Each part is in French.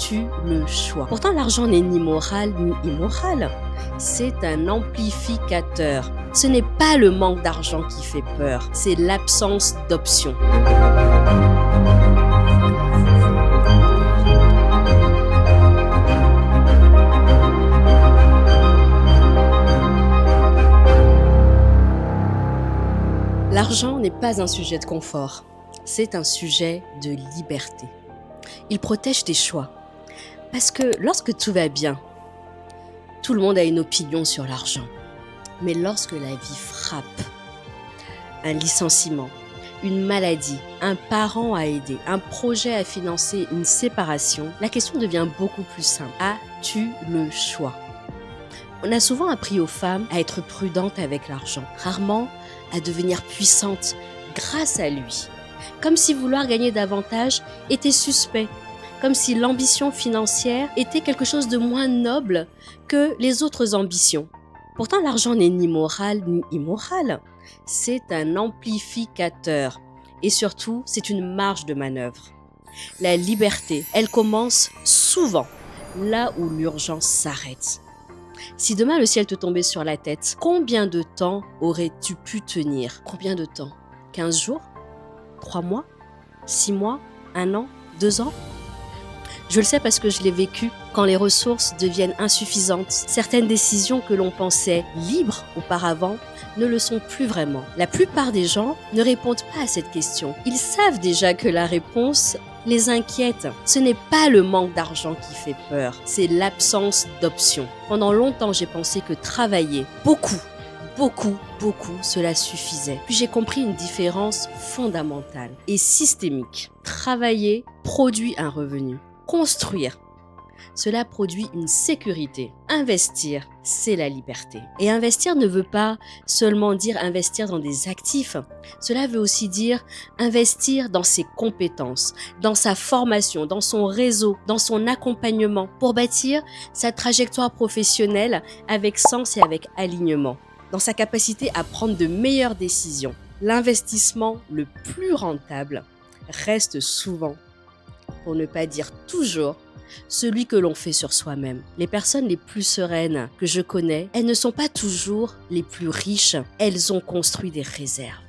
As-tu le choix? Pourtant, l'argent n'est ni moral ni immoral. C'est un amplificateur. Ce n'est pas le manque d'argent qui fait peur, c'est l'absence d'options. L'argent n'est pas un sujet de confort, c'est un sujet de liberté. Il protège tes choix. Parce que lorsque tout va bien, tout le monde a une opinion sur l'argent. Mais lorsque la vie frappe, un licenciement, une maladie, un parent à aider, un projet à financer, une séparation, la question devient beaucoup plus simple. As-tu le choix? On a souvent appris aux femmes à être prudentes avec l'argent, rarement à devenir puissantes grâce à lui. Comme si vouloir gagner davantage était suspect, comme si l'ambition financière était quelque chose de moins noble que les autres ambitions. Pourtant, l'argent n'est ni moral ni immoral, c'est un amplificateur et surtout, c'est une marge de manœuvre. La liberté, elle commence souvent là où l'urgence s'arrête. Si demain le ciel te tombait sur la tête, combien de temps aurais-tu pu tenir? Combien de temps? 15 jours? 3 mois? 6 mois? 1 an? 2 ans? Je le sais parce que je l'ai vécu. Quand les ressources deviennent insuffisantes, certaines décisions que l'on pensait libres auparavant ne le sont plus vraiment. La plupart des gens ne répondent pas à cette question. Ils savent déjà que la réponse les inquiète. Ce n'est pas le manque d'argent qui fait peur, c'est l'absence d'options. Pendant longtemps, j'ai pensé que travailler beaucoup, cela suffisait. Puis j'ai compris une différence fondamentale et systémique. Travailler produit un revenu. Construire, cela produit une sécurité. Investir, c'est la liberté. Et investir ne veut pas seulement dire investir dans des actifs. Cela veut aussi dire investir dans ses compétences, dans sa formation, dans son réseau, dans son accompagnement, pour bâtir sa trajectoire professionnelle avec sens et avec alignement, dans sa capacité à prendre de meilleures décisions. L'investissement le plus rentable reste souvent, pour ne pas dire toujours, celui que l'on fait sur soi-même. Les personnes les plus sereines que je connais, elles ne sont pas toujours les plus riches. Elles ont construit des réserves.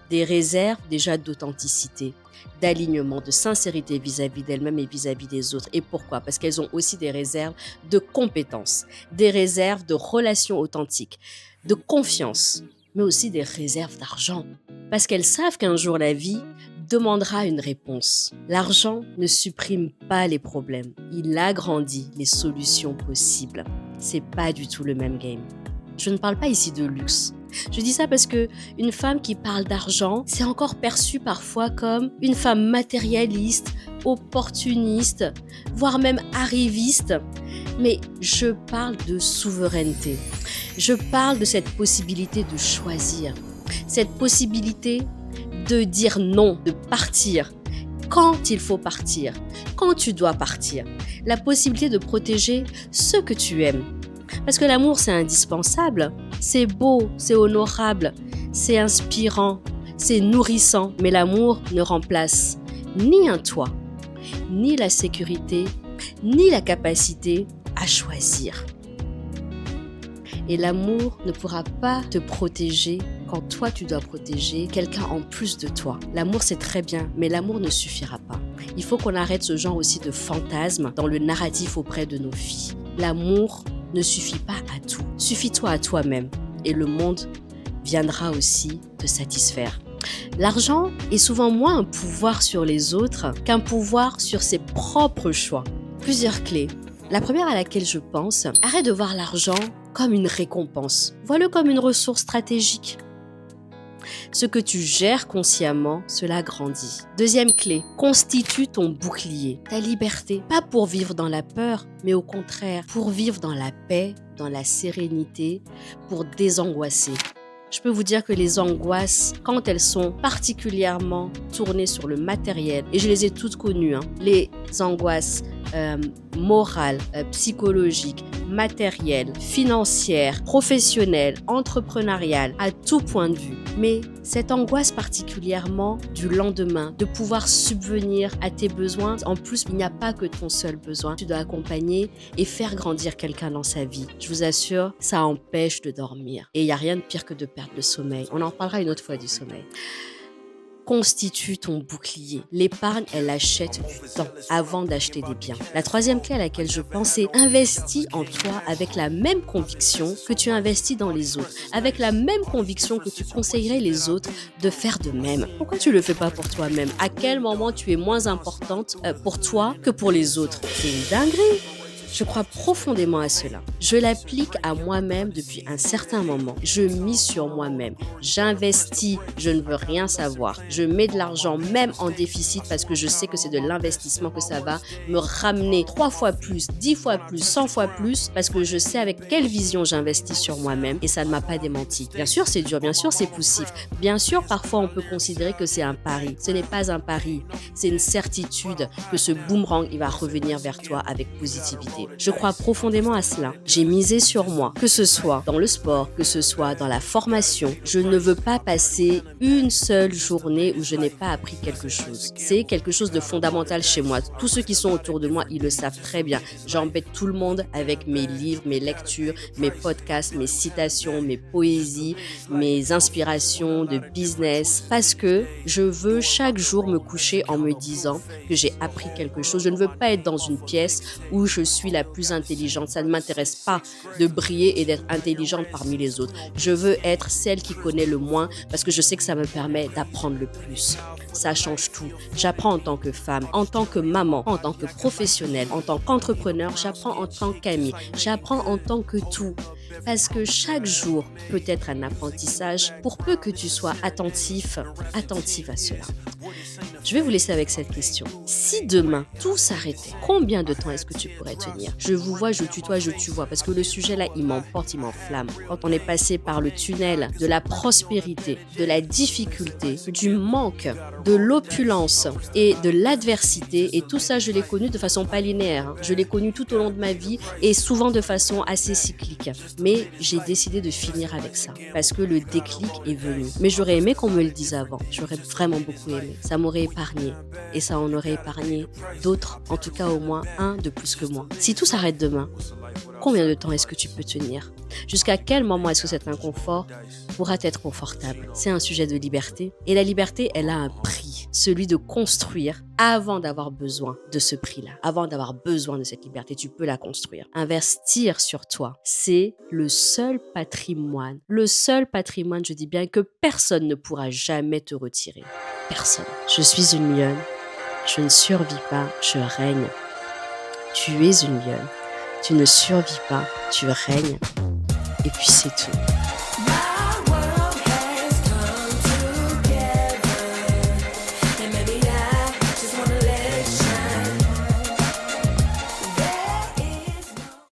Des réserves déjà d'authenticité, d'alignement, de sincérité vis-à-vis d'elles-mêmes et vis-à-vis des autres. Et pourquoi? Parce qu'elles ont aussi des réserves de compétences, des réserves de relations authentiques, de confiance, mais aussi des réserves d'argent. Parce qu'elles savent qu'un jour la vie demandera une réponse. L'argent ne supprime pas les problèmes, il agrandit les solutions possibles. C'est pas du tout le même game. Je ne parle pas ici de luxe. Je dis ça parce que une femme qui parle d'argent, c'est encore perçu parfois comme une femme matérialiste, opportuniste, voire même arriviste. Mais je parle de souveraineté. Je parle de cette possibilité de choisir, cette possibilité de dire non, de partir, quand il faut partir, quand tu dois partir, la possibilité de protéger ce que tu aimes. Parce que l'amour, c'est indispensable, c'est beau, c'est honorable, c'est inspirant, c'est nourrissant, mais l'amour ne remplace ni un toit, ni la sécurité, ni la capacité à choisir. Et l'amour ne pourra pas te protéger quand toi tu dois protéger quelqu'un en plus de toi. L'amour c'est très bien, mais l'amour ne suffira pas. Il faut qu'on arrête ce genre aussi de fantasme dans le narratif auprès de nos filles. L'amour ne suffit pas à tout. Suffis-toi à toi-même et le monde viendra aussi te satisfaire. L'argent est souvent moins un pouvoir sur les autres qu'un pouvoir sur ses propres choix. Plusieurs clés. La première à laquelle je pense, arrête de voir l'argent comme une récompense. Vois-le comme une ressource stratégique. Ce que tu gères consciemment, cela grandit. Deuxième clé, constitue ton bouclier, ta liberté. Pas pour vivre dans la peur, mais au contraire, pour vivre dans la paix, dans la sérénité, pour désangoisser. Je peux vous dire que les angoisses, quand elles sont particulièrement tournées sur le matériel, et je les ai toutes connues, les angoisses morales, psychologiques, matérielle, financière, professionnelle, entrepreneuriale, à tout point de vue. Mais cette angoisse particulièrement du lendemain, de pouvoir subvenir à tes besoins. En plus, il n'y a pas que ton seul besoin. Tu dois accompagner et faire grandir quelqu'un dans sa vie. Je vous assure, ça empêche de dormir. Et il n'y a rien de pire que de perdre le sommeil. On en parlera une autre fois du sommeil. Constitue ton bouclier. L'épargne, elle achète du temps avant d'acheter des biens. La troisième clé à laquelle je pense, c'est investis en toi avec la même conviction que tu investis dans les autres, avec la même conviction que tu conseillerais les autres de faire de même. Pourquoi tu le fais pas pour toi-même? À quel moment tu es moins importante pour toi que pour les autres? C'est une dinguerie. Je crois profondément à cela. Je l'applique à moi-même depuis un certain moment. Je mise sur moi-même. J'investis, je ne veux rien savoir. Je mets de l'argent même en déficit parce que je sais que c'est de l'investissement que ça va me ramener 3 fois plus, 10 fois plus, 100 fois plus parce que je sais avec quelle vision j'investis sur moi-même et ça ne m'a pas démenti. Bien sûr, c'est dur, bien sûr, c'est poussif. Bien sûr, parfois on peut considérer que c'est un pari. Ce n'est pas un pari. C'est une certitude que ce boomerang, il va revenir vers toi avec positivité. Je crois profondément à cela. J'ai misé sur moi, que ce soit dans le sport, que ce soit dans la formation. Je ne veux pas passer une seule journée où je n'ai pas appris quelque chose. C'est quelque chose de fondamental chez moi. Tous ceux qui sont autour de moi, ils le savent très bien. J'embête tout le monde avec mes livres, mes lectures, mes podcasts, mes citations, mes poésies, mes inspirations de business. Parce que je veux chaque jour me coucher en me disant que j'ai appris quelque chose. Je ne veux pas être dans une pièce où je suis la plus intelligente. Ça ne m'intéresse pas de briller et d'être intelligente parmi les autres. Je veux être celle qui connaît le moins parce que je sais que ça me permet d'apprendre le plus. Ça change tout. J'apprends en tant que femme, en tant que maman, en tant que professionnelle, en tant qu'entrepreneur, j'apprends en tant qu'amie, j'apprends en tant que tout. Parce que chaque jour peut être un apprentissage pour peu que tu sois attentif à cela. Je vais vous laisser avec cette question. Si demain, tout s'arrêtait, combien de temps est-ce que tu pourrais tenir? Je vous vois, je tutoie, je tu vois, parce que le sujet là, il m'emporte, il m'enflamme. Quand on est passé par le tunnel de la prospérité, de la difficulté, du manque, de l'opulence et de l'adversité, et tout ça, je l'ai connu de façon pas linéaire. Je l'ai connu tout au long de ma vie et souvent de façon assez cyclique. Mais j'ai décidé de finir avec ça, parce que le déclic est venu. Mais j'aurais aimé qu'on me le dise avant. J'aurais vraiment beaucoup aimé. Ça m'aurait épargné et ça en aurait épargné d'autres, en tout cas au moins un de plus que moi. Si tout s'arrête demain, combien de temps est-ce que tu peux tenir? Jusqu'à quel moment est-ce que cet inconfort pourra être confortable? C'est un sujet de liberté et la liberté, elle a un prix, celui de construire avant d'avoir besoin de ce prix-là, avant d'avoir besoin de cette liberté, tu peux la construire. Investir sur toi, c'est le seul patrimoine, je dis bien, que personne ne pourra jamais te retirer. Personne. Je suis une lionne, je ne survis pas, je règne. Tu es une lionne, tu ne survis pas, tu règnes. Et puis c'est tout.